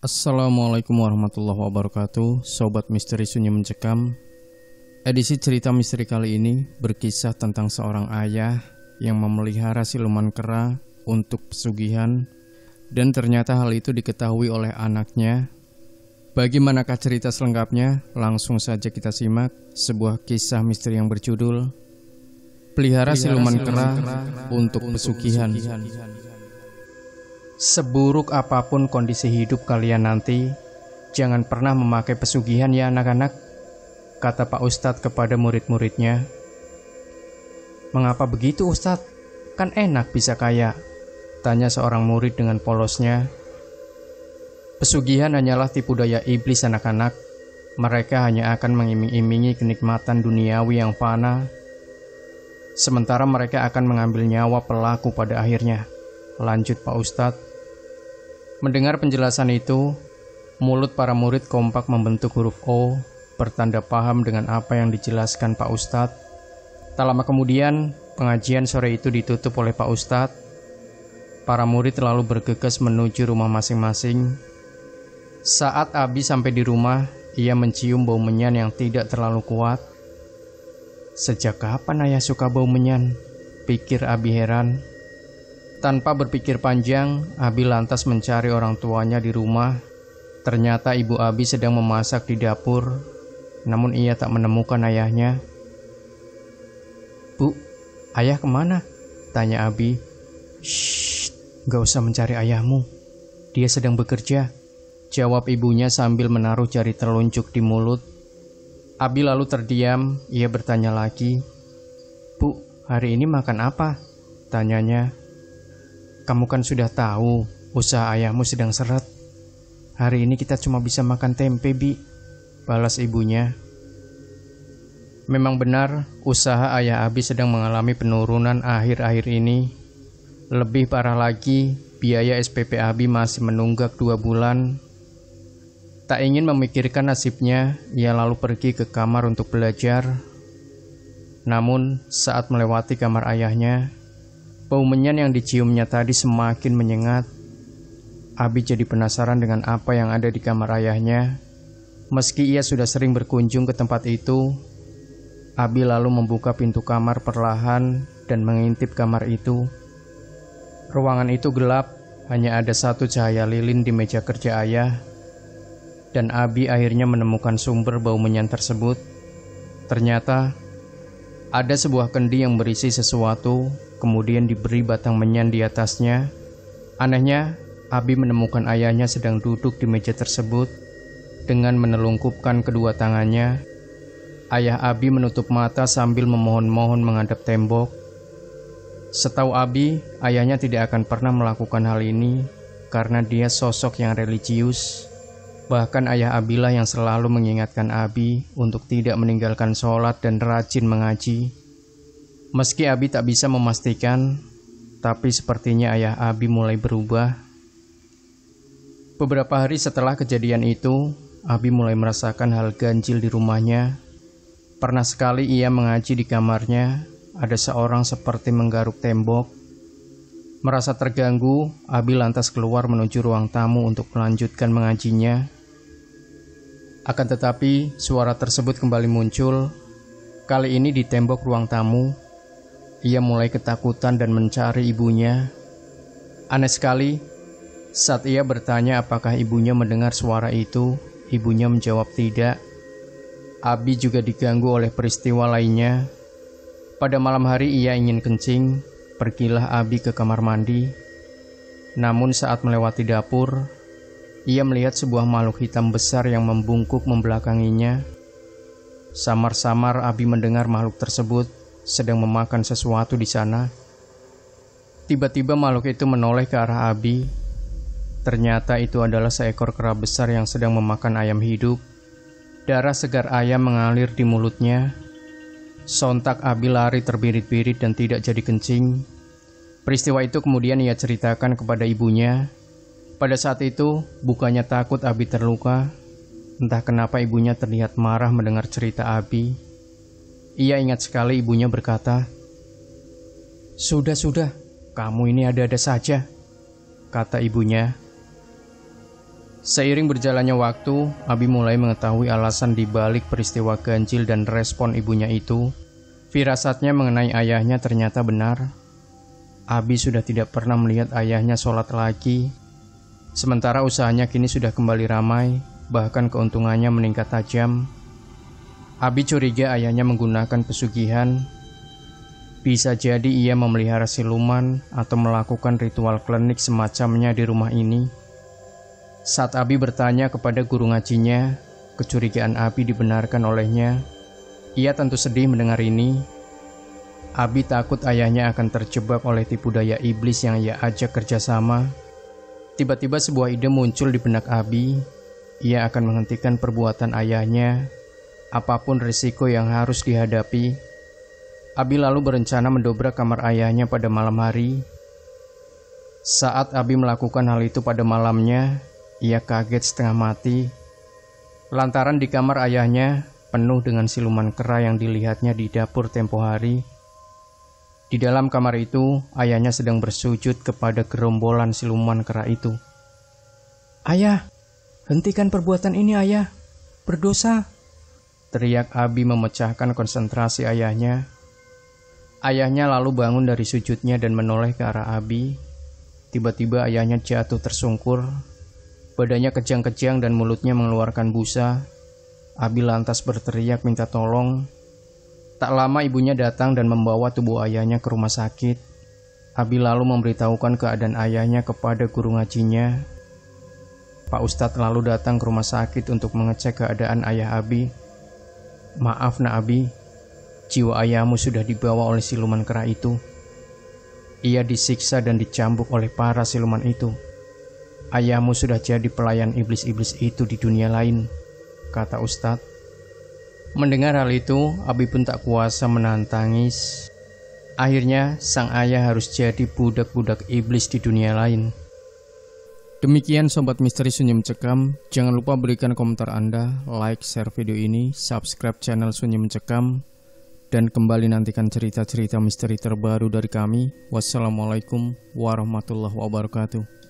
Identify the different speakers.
Speaker 1: Assalamualaikum warahmatullahi wabarakatuh. Sobat Misteri Sunyi Mencekam. Edisi cerita misteri kali ini berkisah tentang seorang ayah yang memelihara siluman kera untuk pesugihan, dan ternyata hal itu diketahui oleh anaknya. Bagaimanakah cerita selengkapnya? Langsung saja kita simak sebuah kisah misteri yang berjudul Pelihara Siluman Kera untuk Pesugihan. Seburuk apapun kondisi hidup kalian nanti, jangan pernah memakai pesugihan ya anak-anak, kata Pak Ustadz kepada murid-muridnya. Mengapa begitu Ustadz? Kan enak bisa kaya, tanya seorang murid dengan polosnya. Pesugihan hanyalah tipu daya iblis anak-anak. Mereka hanya akan mengiming-imingi kenikmatan duniawi yang fana, sementara mereka akan mengambil nyawa pelaku pada akhirnya, lanjut Pak Ustadz. Mendengar penjelasan itu, mulut para murid kompak membentuk huruf O, bertanda paham dengan apa yang dijelaskan Pak Ustadz. Tak lama kemudian, pengajian sore itu ditutup oleh Pak Ustadz. Para murid lalu bergegas menuju rumah masing-masing. Saat Abi sampai di rumah, ia mencium bau menyan yang tidak terlalu kuat. Sejak kapan ayah suka bau menyan? Pikir Abi heran. Tanpa berpikir panjang, Abi lantas mencari orang tuanya di rumah. Ternyata ibu Abi sedang memasak di dapur, namun ia tak menemukan ayahnya. Bu, ayah kemana? Tanya Abi. Shh, gak usah mencari ayahmu. Dia sedang bekerja, jawab ibunya sambil menaruh jari telunjuk di mulut. Abi lalu terdiam, ia bertanya lagi. Bu, hari ini makan apa? Tanyanya. Kamu kan sudah tahu, usaha ayahmu sedang seret. Hari ini kita cuma bisa makan tempe, Bi, balas ibunya. Memang benar, usaha ayah Abi sedang mengalami penurunan akhir-akhir ini. Lebih parah lagi, biaya SPP Abi masih menunggak 2 bulan. Tak ingin memikirkan nasibnya, ia lalu pergi ke kamar untuk belajar. Namun, saat melewati kamar ayahnya, bau menyan yang diciumnya tadi semakin menyengat. Abi jadi penasaran dengan apa yang ada di kamar ayahnya. Meski ia sudah sering berkunjung ke tempat itu, Abi lalu membuka pintu kamar perlahan dan mengintip kamar itu. Ruangan itu gelap, hanya ada satu cahaya lilin di meja kerja ayah. Dan Abi akhirnya menemukan sumber bau menyan tersebut. Ternyata ada sebuah kendi yang berisi sesuatu, kemudian diberi batang menyan di atasnya. Anehnya, Abi menemukan ayahnya sedang duduk di meja tersebut. Dengan menelungkupkan kedua tangannya, ayah Abi menutup mata sambil memohon-mohon menghadap tembok. Setahu Abi, ayahnya tidak akan pernah melakukan hal ini karena dia sosok yang religius. Bahkan ayah Abilah yang selalu mengingatkan Abi untuk tidak meninggalkan sholat dan rajin mengaji. Meski Abi tak bisa memastikan, tapi sepertinya ayah Abi mulai berubah. Beberapa hari setelah kejadian itu, Abi mulai merasakan hal ganjil di rumahnya. Pernah sekali ia mengaji di kamarnya, ada seorang seperti menggaruk tembok. Merasa terganggu, Abi lantas keluar menuju ruang tamu untuk melanjutkan mengajinya. Akan tetapi, suara tersebut kembali muncul. Kali ini di tembok ruang tamu. Ia mulai ketakutan dan mencari ibunya. Aneh sekali, saat ia bertanya apakah ibunya mendengar suara itu, ibunya menjawab tidak. Abi juga diganggu oleh peristiwa lainnya. Pada malam hari ia ingin kencing, pergilah Abi ke kamar mandi. Namun saat melewati dapur, ia melihat sebuah makhluk hitam besar yang membungkuk membelakanginya. Samar-samar Abi mendengar makhluk tersebut sedang memakan sesuatu di sana. Tiba-tiba makhluk itu menoleh ke arah Abi. Ternyata itu adalah seekor kera besar yang sedang memakan ayam hidup. Darah segar ayam mengalir di mulutnya. Sontak Abi lari terbirit-birit dan tidak jadi kencing. Peristiwa itu kemudian ia ceritakan kepada ibunya. Pada saat itu, bukannya takut Abi terluka. Entah kenapa ibunya terlihat marah mendengar cerita Abi. Ia ingat sekali ibunya berkata, "Sudah, kamu ini ada-ada saja," kata ibunya. Seiring berjalannya waktu, Abi mulai mengetahui alasan dibalik peristiwa ganjil dan respon ibunya itu. Firasatnya mengenai ayahnya ternyata benar. Abi sudah tidak pernah melihat ayahnya sholat lagi. Sementara usahanya kini sudah kembali ramai, bahkan keuntungannya meningkat tajam. Abi curiga ayahnya menggunakan pesugihan. Bisa jadi ia memelihara siluman atau melakukan ritual klinik semacamnya di rumah ini. Saat Abi bertanya kepada guru ngajinya, kecurigaan Abi dibenarkan olehnya. Ia tentu sedih mendengar ini. Abi takut ayahnya akan terjebak oleh tipu daya iblis yang ia ajak kerjasama. Tiba-tiba sebuah ide muncul di benak Abi. Ia akan menghentikan perbuatan ayahnya, apapun risiko yang harus dihadapi. Abi lalu berencana mendobrak kamar ayahnya pada malam hari. Saat Abi melakukan hal itu pada malamnya, ia kaget setengah mati, lantaran di kamar ayahnya penuh dengan siluman kera yang dilihatnya di dapur tempo hari. Di dalam kamar itu, ayahnya sedang bersujud kepada gerombolan siluman kera itu. "Ayah, hentikan perbuatan ini ayah, berdosa!" teriak Abi memecahkan konsentrasi ayahnya. Ayahnya lalu bangun dari sujudnya dan menoleh ke arah Abi. Tiba-tiba ayahnya jatuh tersungkur. Badannya kejang-kejang dan mulutnya mengeluarkan busa. Abi lantas berteriak minta tolong. Tak lama ibunya datang dan membawa tubuh ayahnya ke rumah sakit. Abi lalu memberitahukan keadaan ayahnya kepada guru ngajinya. Pak Ustadz lalu datang ke rumah sakit untuk mengecek keadaan ayah Abi. "Maaf nak Abi, jiwa ayahmu sudah dibawa oleh siluman kera itu. Ia disiksa dan dicambuk oleh para siluman itu. Ayahmu sudah jadi pelayan iblis-iblis itu di dunia lain," kata Ustadz. Mendengar hal itu, Abi pun tak kuasa menahan tangis. Akhirnya, sang ayah harus jadi budak-budak iblis di dunia lain. Demikian Sobat Misteri Sunyi Mencekam. Jangan lupa berikan komentar Anda, like, share video ini, subscribe channel Sunyi Mencekam, dan kembali nantikan cerita-cerita misteri terbaru dari kami. Wassalamualaikum warahmatullahi wabarakatuh.